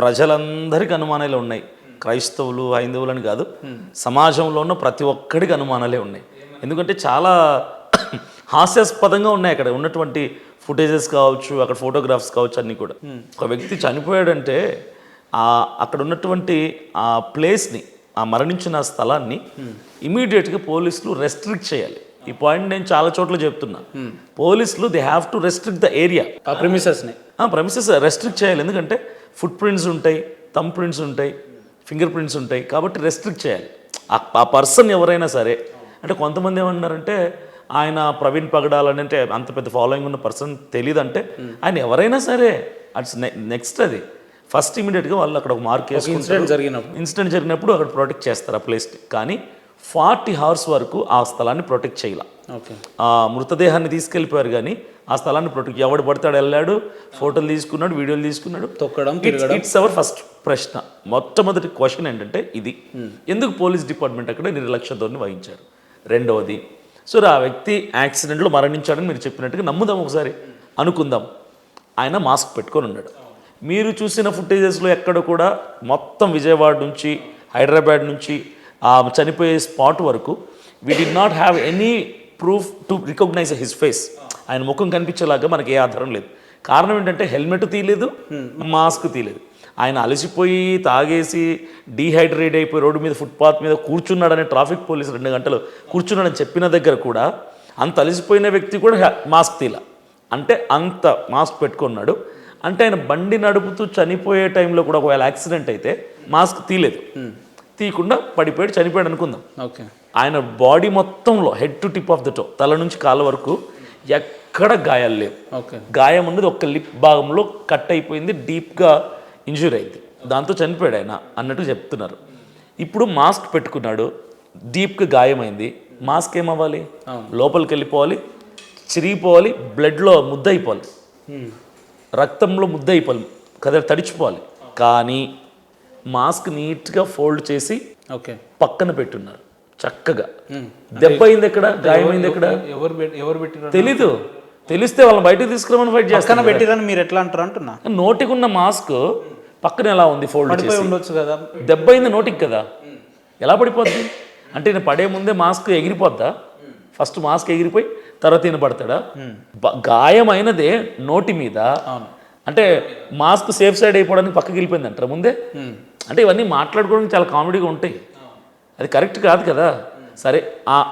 ప్రజలందరికీ అనుమానాలు ఉన్నాయి. క్రైస్తవులు, హైందవులు అని కాదు, సమాజంలో ఉన్న ప్రతి ఒక్కడికి అనుమానాలే ఉన్నాయి. ఎందుకంటే చాలా హాస్యాస్పదంగా ఉన్నాయి అక్కడ ఉన్నటువంటి ఫుటేజెస్ కావచ్చు, అక్కడ ఫోటోగ్రాఫ్స్ కావచ్చు, అన్నీ కూడా. ఒక వ్యక్తి చనిపోయాడంటే అక్కడ ఉన్నటువంటి ఆ ప్లేస్ని, ఆ మరణించిన స్థలాన్ని ఇమీడియట్గా పోలీసులు రెస్ట్రిక్ట్ చేయాలి. ఈ పాయింట్ నేను చాలా చోట్ల చెప్తున్నా. పోలీసులు they have to restrict the area, ఆ ప్రెమిసెస్ రెస్ట్రిక్ట్ చేయాలి. ఎందుకంటే ఫుట్ ప్రింట్స్ ఉంటాయి, థంబ్ ప్రింట్స్ ఉంటాయి, ఫింగర్ ప్రింట్స్ ఉంటాయి. కాబట్టి రెస్ట్రిక్ట్ చేయాలి. ఆ పర్సన్ ఎవరైనా సరే, అంటే కొంతమంది ఏమన్నారంటే ఆయన ప్రవీణ్ పగడాలని, అంటే అంత పెద్ద ఫాలోయింగ్ ఉన్న పర్సన్ తెలియదు అంటే ఆయన ఎవరైనా సరే అట్స్ నెక్స్ట్ అది ఫస్ట్ ఇమీడియట్గా వాళ్ళు అక్కడ ఒక మార్క్ వేసుకుంటారు. ఇన్సిడెంట్ జరిగినప్పుడు అక్కడ ప్రొటెక్ట్ చేస్తారు ఆ ప్లేస్ని. కానీ 40 hours వరకు ఆ స్థలాన్ని ప్రొటెక్ట్ చేయాల. ఆ మృతదేహాన్ని తీసుకెళ్ళిపోయారు కానీ ఆ స్థలాన్ని ప్రొటెక్ట్, ఎవడు పడతాడు వెళ్ళాడు, ఫోటోలు తీసుకున్నాడు, వీడియోలు తీసుకున్నాడు, ఇట్స్ అవర్ ఫస్ట్ ప్రశ్న. మొట్టమొదటి క్వశ్చన్ ఏంటంటే ఇది, ఎందుకు పోలీస్ డిపార్ట్మెంట్ అక్కడ నిర్లక్ష్యంతో వహించారు? రెండవది, సో ఆ వ్యక్తి యాక్సిడెంట్లో మరణించాడని మీరు చెప్పినట్టుగా నమ్ముదాం, ఒకసారి అనుకుందాం. ఆయన మాస్క్ పెట్టుకొని ఉన్నాడు. మీరు చూసిన ఫుటేజెస్లో ఎక్కడ కూడా మొత్తం విజయవాడ నుంచి, హైదరాబాద్ నుంచి ఆ చనిపోయే స్పాట్ వరకు we did not have any proof to recognize his face. ఆయన ముఖం కనిపించేలాగా మనకి ఏ ఆధారం లేదు. కారణం ఏంటంటే హెల్మెట్ తీయలేదు, మాస్క్ తీయలేదు. ఆయన అలసిపోయి తాగేసి డీహైడ్రేట్ అయిపోయి రోడ్డు మీద ఫుట్పాత్ మీద కూర్చున్నాడని ట్రాఫిక్ పోలీసు 2 గంటలు కూర్చున్నాడని చెప్పిన దగ్గర కూడా అంత అలసిపోయిన వ్యక్తి కూడా మాస్క్ తీల. అంటే అంత మాస్క్ పెట్టుకున్నాడు. అంటే ఆయన బండి నడుపుతూ చనిపోయే టైంలో కూడా ఒకవేళ యాక్సిడెంట్ అయితే మాస్క్ తీయలేదు, తీయకుండా పడిపోయాడు, చనిపోయాడు అనుకుందాం. ఆయన బాడీ మొత్తంలో head to tip of the to, తల నుంచి కాళ్ళ వరకు ఎక్కడ గాయాలు లేవు. గాయం ఉన్నది ఒక్క లిప్ భాగంలో కట్ అయిపోయింది, డీప్గా ఇంజూరీ అయింది, దాంతో చనిపోయాడు ఆయన అన్నట్టు చెప్తున్నారు. ఇప్పుడు మాస్క్ పెట్టుకున్నాడు, డీప్గా గాయమైంది, మాస్క్ ఏమవ్వాలి? లోపలికి వెళ్ళిపోవాలి, చిరిగిపోవాలి, బ్లడ్లో ముద్ద అయిపోవాలి, రక్తంలో ముద్ద అయిపోవాలి కదా, తడిచిపోవాలి. కానీ మాస్క్ నీట్గా ఫోల్డ్ చేసి పక్కన పెట్టున్నారు చక్కగా. దెబ్బ అయింది ఎక్కడ, గాయమైంది ఎక్కడ తెలీదు. తెలిస్తే వాళ్ళని బయటకు తీసుకురామని ఫైట్ చేస్తాను. పెట్టిరని మీరు ఎట్లా అంటారు అంటున్నా. నోటికి ఉన్న మాస్క్ పక్కన ఎలా ఉంది, ఫోల్డ్ చేసి ఉండొచ్చు కదా. దెబ్బ అయింది నోటికి కదా, ఎలా పడిపోద్ది? అంటే నేను పడే ముందే మాస్క్ ఎగిరిపోద్దా? ఫస్ట్ మాస్క్ ఎగిరిపోయి తర్వాత ఈయన పడతాడా? గాయం అయినదే నోటి మీద, అంటే మాస్క్ సేఫ్ సైడ్ అయిపోవడానికి పక్కకి వెళ్ళిపోయింది అంటారా ముందే? అంటే ఇవన్నీ మాట్లాడుకోవడానికి చాలా కామెడీగా ఉంటాయి, అది కరెక్ట్ కాదు కదా. సరే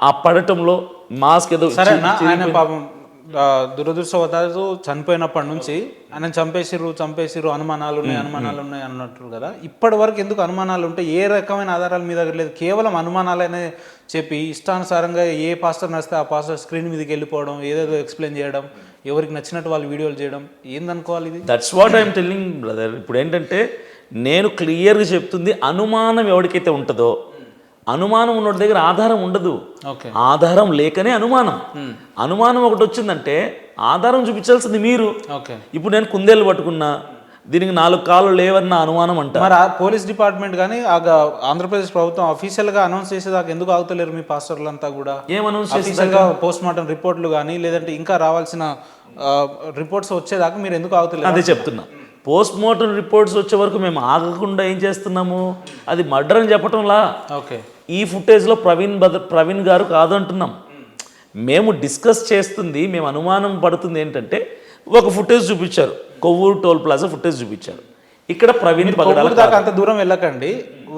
ఆ పడటంలో మాస్క్ ఏదో పాపం దురదృష్టవశాత్తు చనిపోయినప్పటి నుంచి ఆయన చంపేసిర్రు అనుమానాలు ఉన్నాయి అన్నట్టు కదా. ఇప్పటి వరకు ఎందుకు అనుమానాలు ఉంటాయి? ఏ రకమైన ఆధారాల మీద లేదు, కేవలం అనుమానాలనే చెప్పి ఇష్టానుసారంగా ఏ పాస్టర్ నచ్చితే ఆ పాస్టర్ స్క్రీన్ మీదకి వెళ్ళిపోవడం, ఏదేదో ఎక్స్ప్లెయిన్ చేయడం, ఎవరికి నచ్చినట్టు వాళ్ళు వీడియోలు చేయడం, ఏందనుకోవాలి ఇది? That's what I'm telling brother. ఇప్పుడు ఏంటంటే నేను క్లియర్గా చెప్తుంది, అనుమానం ఎవరికైతే ఉంటుందో, అనుమానం ఉన్న దగ్గర ఆధారం ఉండదు. ఆధారం లేకనే అనుమానం. అనుమానం ఒకటి వచ్చిందంటే ఆధారం చూపించాల్సింది మీరు. ఇప్పుడు నేను కుందేలు పట్టుకున్నా, దీనికి 4 కాళ్ళు లేవన్న అనుమానం అంట. మరి పోలీస్ డిపార్ట్మెంట్ కానీ ఆంధ్రప్రదేశ్ ప్రభుత్వం అఫీషియల్గా అనౌన్స్ చేసేదాకా ఎందుకు ఆగుతలేరు మీ పాస్టర్లంతా కూడా? ఏం అనౌన్స్ చేసేదాకా? పోస్ట్ మార్టం రిపోర్ట్లు కానీ లేదంటే ఇంకా రావాల్సిన రిపోర్ట్స్ వచ్చేదాకా మీరు ఎందుకు ఆగుతలేరు? అదే చెప్తున్నా. పోస్ట్ మార్టం రిపోర్ట్స్ వచ్చే వరకు మేము ఆగకుండా ఏం చేస్తున్నాము? అది మర్డర్ అని చెప్పటంలా. ఈ ఫుటేజ్లో ప్రవీణ్ గారు కాదు అంటున్నాం. మేము డిస్కస్ చేస్తుంది, మేము అనుమానం పడుతుంది ఏంటంటే, ఒక ఫుటేజ్ చూపించారు, కొవ్వూరు టోల్ ప్లాజా ఫుటేజ్ చూపించారు. ఇక్కడ ప్రవీణ్ పగడాల దాకా అంత దూరం వెళ్ళకండి.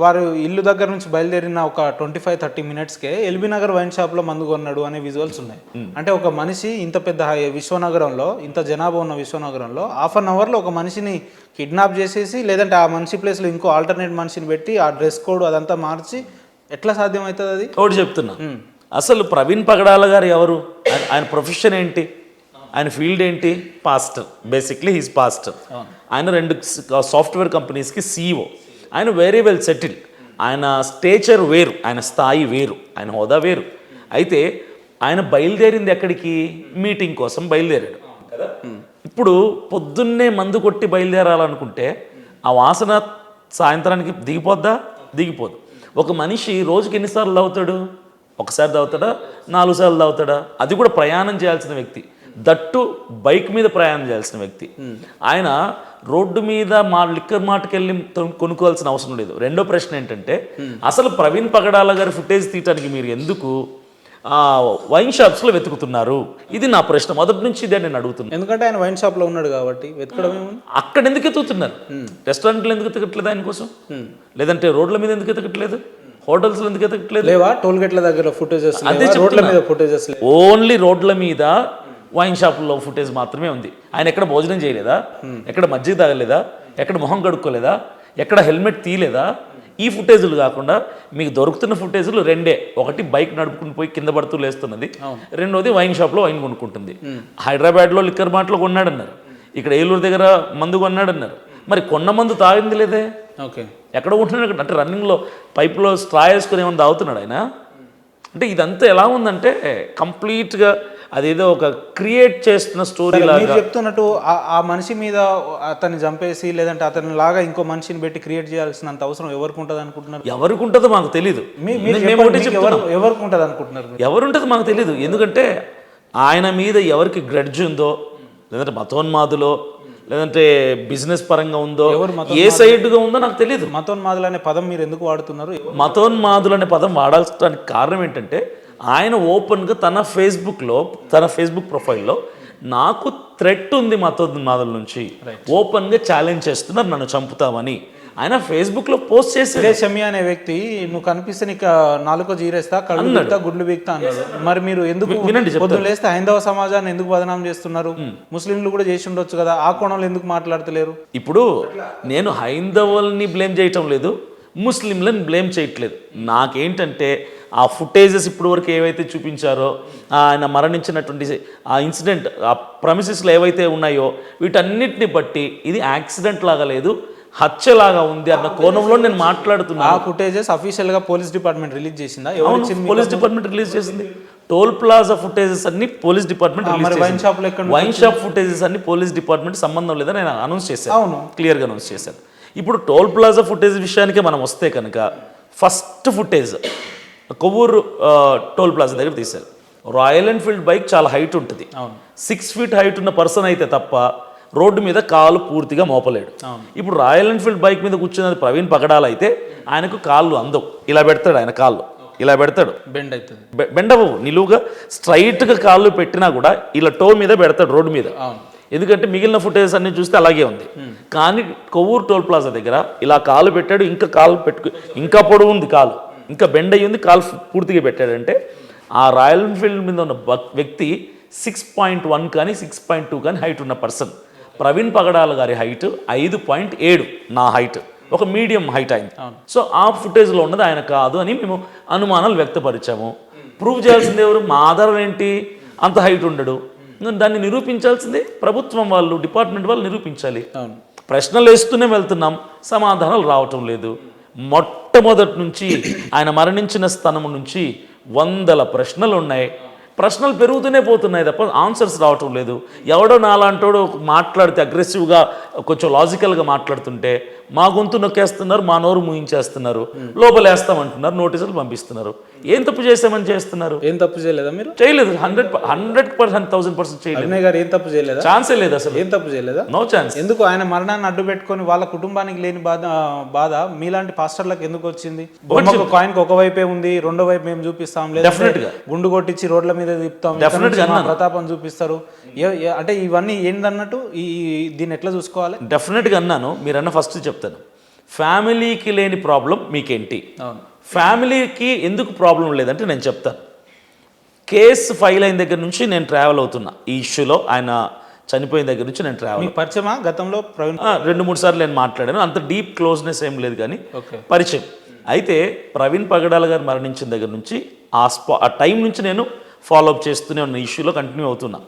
వారు ఇల్లు దగ్గర నుంచి బయలుదేరిన ఒక 25-30 minutesకే ఎల్బీ నగర్ వైన్ షాప్లో మందు కొన్నాడు అనే విజువల్స్ ఉన్నాయి. అంటే ఒక మనిషి ఇంత పెద్ద విశ్వనగరంలో, ఇంత జనాభా ఉన్న విశ్వనగరంలో 1/2 hourలో ఒక మనిషిని కిడ్నాప్ చేసేసి, లేదంటే ఆ మనిషి ప్లేస్లో ఇంకో ఆల్టర్నేట్ మనిషిని పెట్టి ఆ డ్రెస్ కోడ్ అదంతా మార్చి ఎట్లా సాధ్యమవుతుంది? అది ఒకటి చెప్తున్నా. అసలు ప్రవీణ్ పగడాల గారు ఎవరు? ఆయన ప్రొఫెషన్ ఏంటి? ఆయన ఫీల్డ్ ఏంటి? పాస్టర్. Basically he's pastor. ఆయన 2 సాఫ్ట్వేర్ కంపెనీస్కి CEO. ఆయన వెరీ వెల్ సెటిల్. ఆయన స్టేచర్ వేరు, ఆయన స్థాయి వేరు, ఆయన హోదా వేరు. అయితే ఆయన బయలుదేరింది ఎక్కడికి? మీటింగ్ కోసం బయలుదేరాడు కదా. ఇప్పుడు పొద్దున్నే మందు కొట్టి బయలుదేరాలనుకుంటే ఆ వాసన సాయంత్రానికి దిగిపోద్దా? దిగిపోదు. ఒక మనిషి రోజుకి ఎన్నిసార్లు తాగుతాడు? 1 సారి తాగుతాడా? 4 సార్లు తాగుతాడా? అది కూడా ప్రయాణం చేయాల్సిన వ్యక్తి. దట్టు బైక్ మీద ప్రయాణం చేయాల్సిన వ్యక్తి. ఆయన రోడ్డు మీద మా లిక్కర్ మార్ట్కి వెళ్ళి కొనుక్కోవాల్సిన అవసరం లేదు. రెండో ప్రశ్న ఏంటంటే అసలు ప్రవీణ్ పగడాల గారి ఫుటేజ్ తీయటానికి మీరు ఎందుకు వైన్ షాప్స్లో వెతుకుతున్నారు? ఇది నా ప్రశ్న. మొదటి నుంచి ఇదే నేను అడుగుతున్నాను. ఎందుకంటే ఆయన వైన్ షాప్లో ఉన్నాడు కాబట్టి వెతకడం ఏముంది. అక్కడ ఎందుకు ఎత్తుకుతున్నారు? రెస్టారెంట్లో ఎందుకు ఎతకట్లేదు ఆయన కోసం? లేదంటే రోడ్ల మీద ఎందుకు ఎతకట్లేదు? హోటల్స్లో ఎందుకు ఎతకట్లేదు? లేవా టోల్ గేట్ల దగ్గర ఫుటేజెస్, రోడ్ల మీద ఫుటేజెస్? ఓన్లీ రోడ్ల మీద వైన్ షాపుల్లో ఫుటేజ్ మాత్రమే ఉంది. ఆయన ఎక్కడ భోజనం చేయలేదా? ఎక్కడ మజ్జిగ తాగలేదా? ఎక్కడ మొహం కడుక్కోలేదా? ఎక్కడ హెల్మెట్ తీయలేదా? ఈ ఫుటేజులు కాకుండా మీకు దొరుకుతున్న ఫుటేజులు రెండే. ఒకటి బైక్ నడుపుకుని పోయి కింద పడుతూ లేస్తున్నది, రెండోది వైన్ షాప్లో వైన్ కొనుక్కుంటుంది. హైదరాబాద్లో లిక్కర్ మార్ట్లో కొన్నాడన్నారు, ఇక్కడ ఏలూరు దగ్గర మందు కొన్నాడన్నారు. మరి కొన్న మందు తాగింది లేదే. ఓకే, ఎక్కడ ఉంటున్నాడు అంటే రన్నింగ్లో పైప్లో స్ట్రా వేసుకుని ఏమైనా తాగుతున్నాడు ఆయన? అంటే ఇదంతా ఎలా ఉందంటే కంప్లీట్గా అదేదో ఒక క్రియేట్ చేస్తున్న స్టోరీ లాగా. మీరు చెప్తున్నట్టు ఆ మనిషి మీద అతన్ని చంపేసి లేదంటే అతని లాగా ఇంకో మనిషిని పెట్టి క్రియేట్ చేయాల్సినంత అవసరం ఎవరికి ఉంటుంది అనుకుంటున్నారు? ఎవరికి ఉంటుందో మాకు తెలీదు. ఎవరికి ఉంటుంది అనుకుంటున్నారు? ఎవరుంటుందో మాకు తెలీదు. ఎందుకంటే ఆయన మీద ఎవరికి గ్రడ్జ్ ఉందో, లేదంటే మతోన్మాదులో, లేదంటే బిజినెస్ పరంగా ఉందో, ఏ సైడ్గా ఉందో నాకు తెలియదు. మతోన్మాదులు అనే పదం మీరు ఎందుకు వాడుతున్నారు? మతోన్మాదులు అనే పదం వాడాల్సడానికి కారణం ఏంటంటే ఆయన ఓపెన్గా తన ఫేస్బుక్ ప్రొఫైల్లో నాకు థ్రెట్ ఉంది మతోన్మాదుల నుంచి, ఓపెన్గా ఛాలెంజ్ చేస్తున్నారు నన్ను చంపుతామని ఆయన ఫేస్బుక్లో పోస్ట్ చేసి. షమి అనే వ్యక్తి నువ్వు కనిపిస్తే నీకు నాలుకో జీరేస్తా, కళ్ళు బీక్తా, గుడ్లు బీక్తా అన్నాడు. మరి మీరు ఎందుకు పొద్దున లేస్తే హైందవ సమాజాన్ని ఎందుకు బదనాం చేస్తున్నారు? ముస్లింలు కూడా చేసి ఉండొచ్చు కదా, ఆ కోణంలో ఎందుకు మాట్లాడతలేరు? ఇప్పుడు నేను హైందవుల్ని బ్లేమ్ చేయటం లేదు, ముస్లింలను బ్లేమ్ చేయట్లేదు. నాకేంటంటే ఆ ఫుటేజెస్ ఇప్పుడు వరకు ఏవైతే చూపించారో, ఆయన మరణించినటువంటి ఆ ఇన్సిడెంట్, ఆ ప్రమిసెస్లో ఏవైతే ఉన్నాయో వీటన్నిటిని బట్టి ఇది యాక్సిడెంట్ లాగా లేదు, హత్యలాగా ఉంది అన్న కోణంలో నేను మాట్లాడుతున్నాను. ఆ ఫుటేజెస్ అఫీషియల్ గా పోలీస్ డిపార్ట్మెంట్ రిలీజ్ చేసిందా? పోలీస్ డిపార్ట్మెంట్ రిలీజ్ చేసింది. టోల్ ప్లాజా ఫుటేజెస్ అన్ని పోలీస్ డిపార్ట్మెంట్ రిలీజ్ చేసింది. వైన్ షాప్ ఫుటేజెస్ అన్ని పోలీస్ డిపార్ట్మెంట్ సంబంధం లేదని నేను అనౌన్స్ చేశాను, క్లియర్గా అనౌన్స్ చేశాను. ఇప్పుడు టోల్ ప్లాజా ఫుటేజ్ విషయానికి మనం వస్తే కనుక first footage Kovvur toll plaza దగ్గర తీశారు. రాయల్ ఎన్ఫీల్డ్ బైక్ చాలా హైట్ ఉంటుంది, 6 feet హైట్ ఉన్న పర్సన్ అయితే తప్ప రోడ్డు మీద కాలు పూర్తిగా మోపలేడు. ఇప్పుడు రాయల్ ఎన్ఫీల్డ్ బైక్ మీద కూర్చున్నది ప్రవీణ్ పగడాల అయితే ఆయనకు కాళ్ళు అందవు, ఇలా పెడతాడు, ఆయన కాళ్ళు ఇలా పెడతాడు, బెండ్ అవుతుంది, బెండ్ అవ్వవు, నిలువుగా స్ట్రైట్గా కాళ్ళు పెట్టినా కూడా ఇలా టో మీద పెడతాడు రోడ్డు మీద. ఎందుకంటే మిగిలిన ఫుటేజ్ అన్ని చూస్తే అలాగే ఉంది. కానీ కొవ్వూరు టోల్ ప్లాజా దగ్గర ఇలా కాలు పెట్టాడు, ఇంకా కాలు ఇంకా పొడవు ఉంది కాలు, ఇంకా బెండ్ అయ్యి ఉంది, కాలు పూర్తిగా పెట్టాడంటే ఆ రాయల్ ఎన్ఫీల్డ్ మీద ఉన్న వ్యక్తి 6.1 కానీ 6.2 కానీ హైట్ ఉన్న పర్సన్. ప్రవీణ్ పగడాల గారి హైట్ 5.7, నా హైట్ ఒక మీడియం హైట్ అయింది. సో ఆ ఫుటేజ్లో ఉన్నది ఆయన కాదు అని మేము అనుమానాలు వ్యక్తపరిచాము. ప్రూవ్ చేయాల్సింది ఎవరు? మా ఆధారం ఏంటి? అంత హైట్ ఉండడు. దాన్ని నిరూపించాల్సిందే ప్రభుత్వం వాళ్ళు, డిపార్ట్మెంట్ వాళ్ళు నిరూపించాలి. ప్రశ్నలు వేస్తూనే వెళ్తున్నాం, సమాధానాలు రావటం లేదు. మొట్టమొదటి నుంచి ఆయన మరణించిన స్థానం నుంచి 100 ప్రశ్నలు ఉన్నాయి. ప్రశ్నలు పెరుగుతూనే పోతున్నాయి తప్ప ఆన్సర్స్ రావటం లేదు. ఎవడో నాలాంటోడు మాట్లాడితే అగ్రెసివ్గా కొంచెం లాజికల్గా మాట్లాడుతుంటే మా గొంతు నొక్కేస్తున్నారు, మా నోరు ముయించేస్తున్నారు, లోపలేస్తామంటున్నారు, నోటీసులు పంపిస్తున్నారు. ఏం తప్పు చేసామని చేస్తున్నారు? ఏం తప్పు చేయలేదా మీరు? చేయలేదు. 100% 1000% చేయలేదు. గారు ఏం తప్పు చేయలేదా? ఛాన్సే లేదు అసలు. ఏం తప్పు చేయలేదా? No chance. ఎందుకు ఆయన మరణాన్ని అడ్డు పెట్టుకొని వాళ్ళ కుటుంబానికి లేని బాధ మీలాంటి పాస్టర్లకు ఎందుకు వచ్చింది? కాయిన్కి ఒక వైపే ఉంది, రెండో వైపు మేము చూపిస్తాం, లేదా గుండు కొట్టించి రోడ్ల మీద తిప్పుతాం, ప్రతాపం చూపిస్తారు. అంటే ఇవన్నీ ఏందన్నట్టు దీన్ని ఎట్లా చూసుకోవాలి? డెఫినెట్గా అన్నాను. మీరన్న ఫస్ట్ చెప్తాను, ఫ్యామిలీకి లేని ప్రాబ్లం మీకేంటి? ఫ్యామిలీకి ఎందుకు ప్రాబ్లం లేదంటే నేను చెప్తాను. కేసు ఫైల్ అయిన దగ్గర నుంచి నేను ట్రావెల్ అవుతున్నా ఈ ఇష్యూలో. ఆయన చనిపోయిన దగ్గర నుంచి నేను ట్రావెల్. పరిచయమా గతంలో? 2-3 సార్లు నేను మాట్లాడాను. అంత డీప్ క్లోజ్నెస్ ఏం లేదు కానీ పరిచయం. అయితే ప్రవీణ్ పగడాల గారు మరణించిన దగ్గర నుంచి ఆ టైం నుంచి నేను ఫాలోఅప్ చేస్తూనే ఉన్న ఇష్యూలో కంటిన్యూ అవుతున్నా.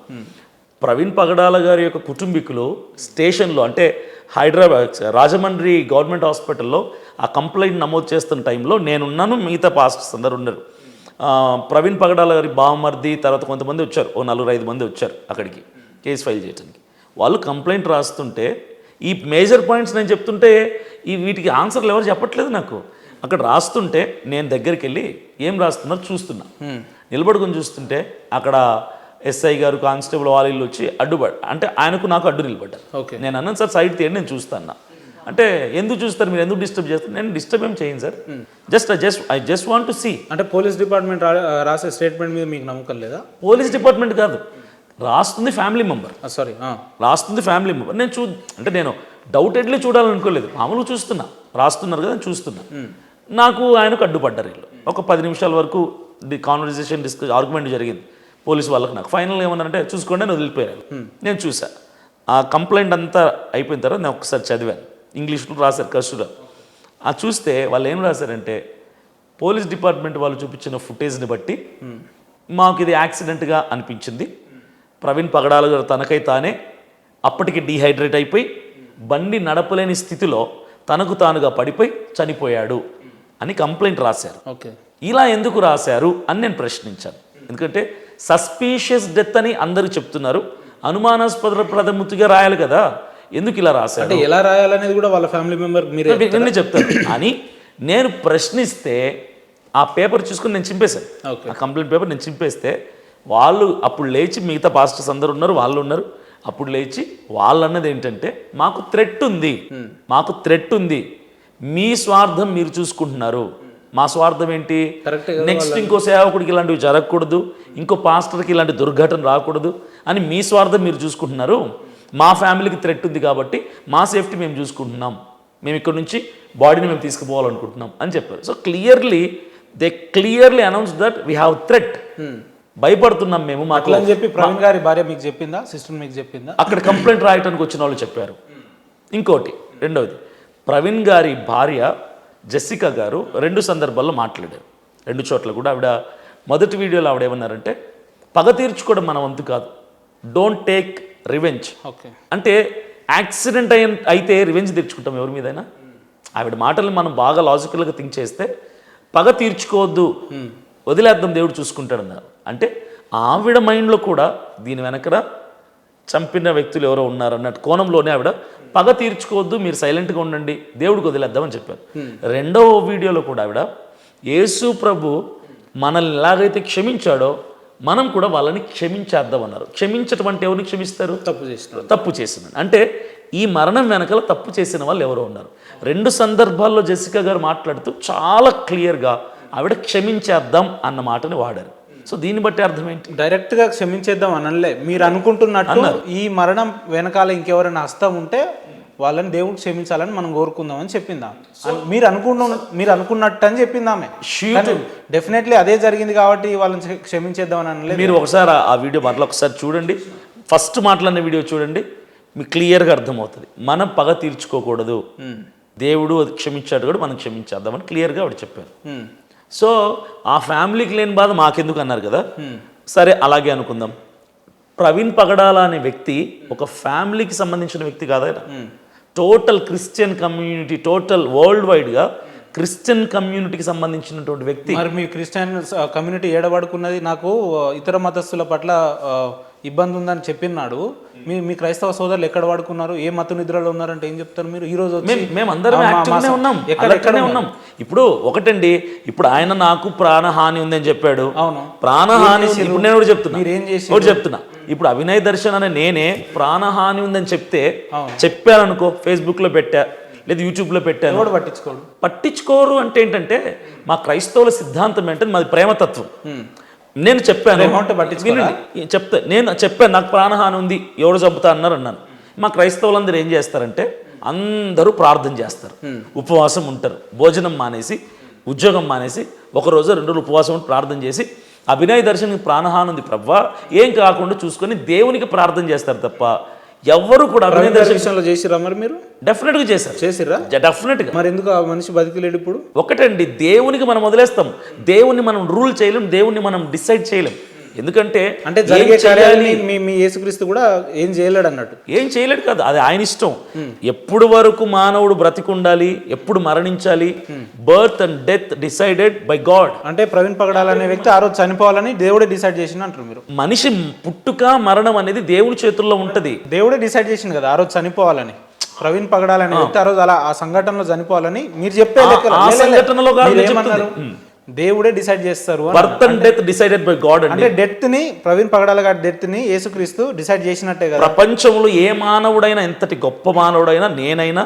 ప్రవీణ్ పగడాల గారి యొక్క కుటుంబీకులు స్టేషన్లో, అంటే హైదరాబాద్ రాజమండ్రి గవర్నమెంట్ హాస్పిటల్లో ఆ కంప్లైంట్ నమోదు చేస్తున్న టైంలో నేనున్నాను, మిగతా పాస్టర్స్ అందరు ఉన్నారు. ప్రవీణ్ పగడాల గారి బావమర్ది తర్వాత కొంతమంది వచ్చారు, ఓ 4-5 మంది వచ్చారు అక్కడికి కేసు ఫైల్ చేయడానికి. వాళ్ళు కంప్లైంట్ రాస్తుంటే ఈ మేజర్ పాయింట్స్ నేను చెప్తుంటే వీటికి ఆన్సర్లు ఎవరు చెప్పట్లేదు నాకు. అక్కడ రాస్తుంటే నేను దగ్గరికి వెళ్ళి ఏం రాస్తున్నారు చూస్తున్నా, నిలబడుకొని చూస్తుంటే అక్కడ ఎస్ఐ గారు కానిస్టేబుల్ వాళ్ళు వచ్చి అంటే ఆయనకు నాకు అడ్డు నిలబడ్డారు. ఓకే. నేను అన్నాను సార్ సైడ్ తీయండి నేను చూస్తాను. అంటే ఎందుకు చూస్తారు మీరు, ఎందుకు డిస్టర్బ్ చేస్తారు? నేను డిస్టర్బ్ ఏం చేయను sir, I just want to see. అంటే పోలీస్ డిపార్ట్మెంట్ రాసే స్టేట్మెంట్ మీద మీకు నమ్మకం లేదా? పోలీస్ డిపార్ట్మెంట్ కాదు, రాస్తుంది ఫ్యామిలీ మెంబర్. సారీ, రాస్తుంది ఫ్యామిలీ మెంబర్. నేను డౌటెడ్లీ చూడాలనుకోలేదు, మామూలుగా చూస్తున్నా, రాస్తున్నారు కదా చూస్తున్నా. నాకు ఆయనకు అడ్డుపడ్డారు వీళ్ళు. ఒక 10 నిమిషాల వరకు కాన్వర్జేషన్ ఆర్గ్యుమెంట్ జరిగింది పోలీసు వాళ్ళకి నాకు. ఫైనల్గా ఏమన్నారంటే చూసుకోండి అని వదిలిపోయారు. నేను చూసా ఆ కంప్లైంట్ అంతా అయిపోయిన తర్వాత నేను ఒకసారి చదివాను, ఇంగ్లీష్లో రాశారు కర్సుగా. ఆ చూస్తే వాళ్ళు ఏం రాశారంటే పోలీస్ డిపార్ట్మెంట్ వాళ్ళు చూపించిన ఫుటేజ్ని బట్టి మాకు ఇది యాక్సిడెంట్గా అనిపించింది. ప్రవీణ్ పగడాల గారు తనకై తానే అప్పటికి డీహైడ్రేట్ అయిపోయి బండి నడపలేని స్థితిలో తనకు తానుగా పడిపోయి చనిపోయాడు అని కంప్లైంట్ రాశారు. ఓకే. ఇలా ఎందుకు రాశారు అని నేను ప్రశ్నించాను. ఎందుకంటే సస్పీషియస్ డెత్ అని అందరూ చెప్తున్నారు, అనుమానాస్పదముగా రాయాలి కదా, ఎందుకు ఇలా రాశారు? అంటే ఎలా రాయాలనేది కూడా వాళ్ళ ఫ్యామిలీ మెంబర్ మీరే చెప్తారు అని నేను ప్రశ్నిస్తే ఆ పేపర్ చూసుకుని నేను చింపేశాను. ఆ కంప్లైంట్ పేపర్ నేను చింపేస్తే వాళ్ళు అప్పుడు లేచి, మిగతా పాస్టర్స్ అందరు ఉన్నారు, వాళ్ళు ఉన్నారు, అప్పుడు లేచి వాళ్ళు అన్నది ఏంటంటే మాకు థ్రెట్ ఉంది, మీ స్వార్థం మీరు చూసుకుంటున్నారు, మా స్వార్థం ఏంటి, నెక్స్ట్ ఇంకో సేవకుడికి ఇలాంటివి జరగకూడదు, ఇంకో పాస్టర్కి ఇలాంటి దుర్ఘటన రాకూడదు అని మీ స్వార్థం మీరు చూసుకుంటున్నారు, మా ఫ్యామిలీకి థ్రెట్ ఉంది కాబట్టి మా సేఫ్టీ మేము చూసుకుంటున్నాం, మేము ఇక్కడ నుంచి బాడీని మేము తీసుకుపోవాలనుకుంటున్నాం అని చెప్పారు. So they clearly announce that we have threat, భయపడుతున్నాం మేము మాకు అని చెప్పి ప్రవీణ్ గారి భార్య మీకు చెప్పిందా, సిస్టర్ మీకు చెప్పిందా? అక్కడ కంప్లైంట్ రాయటానికి వచ్చిన వాళ్ళు చెప్పారు. ఇంకోటి రెండవది, ప్రవీణ్ గారి భార్య జెసికా గారు 2 సందర్భాల్లో మాట్లాడారు, 2 చోట్ల కూడా. ఆవిడ మొదటి వీడియోలో ఆవిడ ఏమన్నారంటే పగ తీర్చుకోవడం మన వంతు కాదు, డోంట్ టేక్ రివెంజ్. అంటే యాక్సిడెంట్ అయితే రివెంజ్ తీర్చుకుంటాం ఎవరి మీదైనా? ఆవిడ మాటలు మనం బాగా లాజికల్గా థింక్ చేస్తే పగ తీర్చుకోవద్దు, వదిలేద్దాం దేవుడు చూసుకుంటాడు అన్నారు. అంటే ఆవిడ మైండ్లో కూడా దీని వెనకన చంపిన వ్యక్తులు ఎవరో ఉన్నారు అన్నట్టు కోణంలోనే ఆవిడ పగ తీర్చుకోవద్దు, మీరు సైలెంట్గా ఉండండి, దేవుడికి వదిలేద్దామని చెప్పారు. రెండవ వీడియోలో కూడా ఆవిడ యేసు ప్రభు మనల్ని ఎలాగైతే క్షమించాడో మనం కూడా వాళ్ళని క్షమించేద్దాం అన్నారు. క్షమించటం అంటే ఎవరిని క్షమిస్తారు? తప్పు చేసిన. అంటే ఈ మరణం వెనకాల తప్పు చేసిన వాళ్ళు ఎవరో ఉన్నారు. 2 సందర్భాల్లో జెసికా గారు మాట్లాడుతూ చాలా క్లియర్గా ఆవిడ క్షమించేద్దాం అన్న మాటని వాడారు. సో దీన్ని బట్టి అర్థం ఏంటి? డైరెక్ట్గా క్షమించేద్దాం అనలే, మీరు అనుకుంటున్నట్టు ఈ మరణం వెనకాల ఇంకెవరైనా హస్తం ఉంటే వాళ్ళని దేవుడు క్షమించాలని మనం కోరుకుందామని చెప్పిందా? మీరు అనుకున్నట్టు అని చెప్పిందామే. డెఫినెట్లీ అదే జరిగింది కాబట్టి వాళ్ళని క్షమించేద్దాం అని అనలేదు. మీరు ఒకసారి ఆ వీడియో మరలా ఒకసారి చూడండి, ఫస్ట్ మాట్లాడిన వీడియో చూడండి, మీకు క్లియర్గా అర్థమవుతుంది. మనం పగ తీర్చుకోకూడదు, దేవుడు అది క్షమించాడు కూడా మనం క్షమించేద్దామని క్లియర్గా ఆవిడ చెప్పారు. సో ఆ ఫ్యామిలీకి లేని బాధ మాకెందుకు అన్నారు కదా, సరే అలాగే అనుకుందాం. ప్రవీణ్ పగడాల అనే వ్యక్తి ఒక ఫ్యామిలీకి సంబంధించిన వ్యక్తి కాదా? Total Christian community, total world వైడ్గా క్రిస్టియన్ కమ్యూనిటీకి సంబంధించినటువంటి వ్యక్తి. మరి మీ క్రిస్టియన్ కమ్యూనిటీ ఏడబడుకున్నది, నాకు ఇతర మతస్థుల పట్ల ఇబ్బంది ఉందని చెప్పినాడు. మీ క్రైస్తవ సోదరులు ఎక్కడ వాడుకున్నారు, ఏ మత నిద్రలో ఉన్నారంటే ఏం చెప్తారు మీరు? ఈ రోజు మేమందరం యాక్టివ్గానే ఉన్నాం, ఎక్కడెక్కడే ఉన్నాం. ఇప్పుడు ఒకటండి, ఇప్పుడు ఆయన నాకు ప్రాణహాని ఉందని చెప్పాడు. అవును, ప్రాణహాని. ఇప్పుడు నేను కూడా చెప్తున్నా, మీరేం చేసి చెప్తున్నా, ఇప్పుడు అభినయ్ దర్శన్ అనే నేనే ప్రాణహాని ఉందని చెప్పారనుకో, ఫేస్బుక్లో పెట్టా లేదా యూట్యూబ్లో పెట్టాను, పట్టించుకోరు. అంటే ఏంటంటే మా క్రైస్తవుల సిద్ధాంతం ఏంటంటే మాది ప్రేమతత్వం. నేను చెప్పాను, నేను చెప్పాను నాకు ప్రాణహాని ఉంది, ఎవరు చంపుతా అన్నాను. మా క్రైస్తవులందరూ ఏం చేస్తారంటే అందరూ ప్రార్థన చేస్తారు, ఉపవాసం ఉంటారు, భోజనం మానేసి ఉద్యోగం మానేసి 1 రోజు 2 రోజులు ఉపవాసం ఉండి ప్రార్థన చేసి అభినయ్ దర్శన్కి ప్రాణహాని ఉంది ప్రవ్వా ఏం కాకుండా చూసుకొని దేవునికి ప్రార్థన చేస్తారు తప్ప ఎవ్వరు కూడా అభినయ్ దర్శన్ విషయంలో చేసిరా? మరి మీరు డెఫినెట్గా చేసిరా? డెఫినెట్గా. మరి ఎందుకు ఆ మనిషి బతికిలేడు ఇప్పుడు? ఒకటండి, దేవునికి మనం వదిలేస్తాం, దేవుణ్ణి మనం రూల్ చేయలేం, దేవుణ్ణి మనం డిసైడ్ చేయలేం. ఎందుకంటే అంటే జరిగే కార్యాలని మీ యేసుక్రీస్తు కూడా ఏం చేయలేడు అన్నట్టు. ఏం చేయలేడు కాదు, అది ఆయన ఇష్టం. ఎప్పుడు వరకు మానవుడు బ్రతికుండాలి, ఎప్పుడు మరణించాలి, birth and death decided by God. అంటే ప్రవీణ్ పగడాల అనే వ్యక్తి ఆ రోజు చనిపోవాలని దేవుడే డిసైడ్ చేసిండు అంటారు మీరు? మనిషి పుట్టుక మరణం అనేది దేవుని చేతుల్లో ఉంటది. దేవుడే డిసైడ్ చేసిండు కదా ఆ రోజు చనిపోవాలని. ప్రవీణ్ పగడాల అనే వ్యక్తి ఆ రోజు అలా ఆ సంఘటనలో చనిపోవాలని మీరు చెప్పే సంఘటనలో దేవుడే డిసైడ్ చేస్తారు అని. Birth and death decided by God అండి. అంటే డెత్ ని ప్రవీణ్ పగడాల గారి డెత్ ని యేసుక్రీస్తు డిసైడ్ చేసినట్టే కదా. ప్రపంచంలో ఏ మానవుడైనా, ఎంతటి గొప్ప మానవుడైనా, నేనైనా,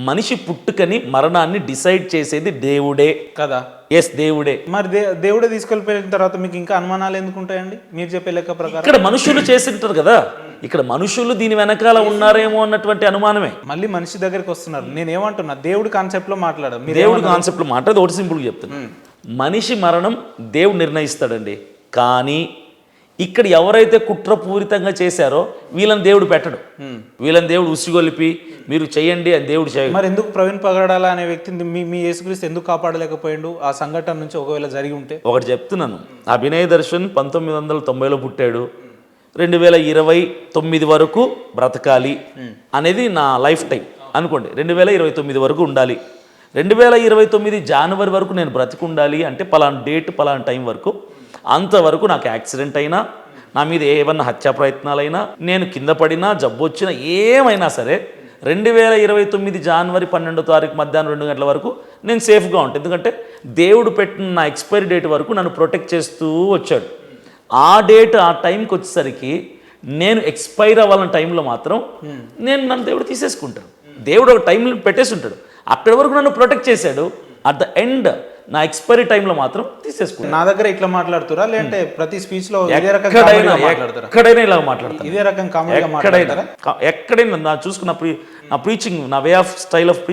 మనిషి పుట్టుకని మరణాన్ని డిసైడ్ చేసేది దేవుడే కదా. ఎస్, దేవుడే. మరి దేవుడే తీసుకెళ్ళిపోయిన తర్వాత మీకు ఇంకా అనుమానాలు ఎందుకు ఉంటాయండి మీరు చెప్పే లెక్క ప్రకారం? ఇక్కడ మనుషులు చేసింటారు కదా, ఇక్కడ మనుషులు దీని వెనకాల ఉన్నారేమో అన్నటువంటి అనుమానమే. మళ్ళీ మనిషి దగ్గరికి వస్తున్నారు. నేను ఏమంటున్నా, దేవుడి కాన్సెప్ట్ లో మాట్లాడదు. దేవుడి కాన్సెప్ట్లో మాట్లాడేది ఒకటి సింపుల్గా చెప్తాను. మనిషి మరణం దేవుడు నిర్ణయిస్తాడండి. కానీ ఇక్కడ ఎవరైతే కుట్రపూరితంగా చేశారో వీళ్ళని దేవుడు పెట్టడు. వీళ్ళని దేవుడు ఉసిగొలిపి మీరు చేయండి అని దేవుడు చేయడు. మరి ఎందుకు ప్రవీణ్ పగడాల అనే వ్యక్తిని మీ యేసుక్రీస్తు ఎందుకు కాపాడలేకపోయిండు ఆ సంఘటన నుంచి ఒకవేళ జరిగి ఉంటే? ఒకటి చెప్తున్నాను, అభినయ్ దర్శన్ 1990లో పుట్టాడు, 2029 వరకు బ్రతకాలి అనేది నా లైఫ్ టైం అనుకోండి. 2029 వరకు ఉండాలి. 2029 జనవరి వరకు నేను బ్రతికి ఉండాలి అంటే పలానా డేట్ పలానా టైం వరకు, అంతవరకు నాకు యాక్సిడెంట్ అయినా, నా మీద ఏమన్నా హత్యా ప్రయత్నాలైనా, నేను కింద పడినా, జబ్బు వచ్చినా, ఏమైనా సరే 2029 జనవరి 12వ తారీఖు మధ్యాహ్నం 2 గంటల వరకు నేను సేఫ్గా ఉంటాను. ఎందుకంటే దేవుడు పెట్టిన నా ఎక్స్పైరీ డేట్ వరకు నన్ను ప్రొటెక్ట్ చేస్తూ వచ్చాడు. ఆ డేట్ ఆ టైంకి వచ్చేసరికి నేను ఎక్స్పైర్ అవ్వాలన్న టైంలో మాత్రం నన్ను దేవుడు తీసేసుకుంటాడు. దేవుడు ఒక టైం పెట్టేసి ఉంటాడు, అక్కడి వరకు నన్ను ప్రొటెక్ట్ చేశాడు. అట్ ద ఎండ్ నా ఎక్స్పైరీ టైంలో మాత్రం తీసేసుకుంటాడు. నా దగ్గర ఇట్లా మాట్లాడుతురా లేదంటే ప్రతి స్పీచ్ లో ఎక్కడైనా ఇలా మాట్లాడతాను. ఇదే రకం కామెడీగా ఎక్కడైనా నా చూసుకున్న నా ప్రీచింగ్, నా way of style of preaching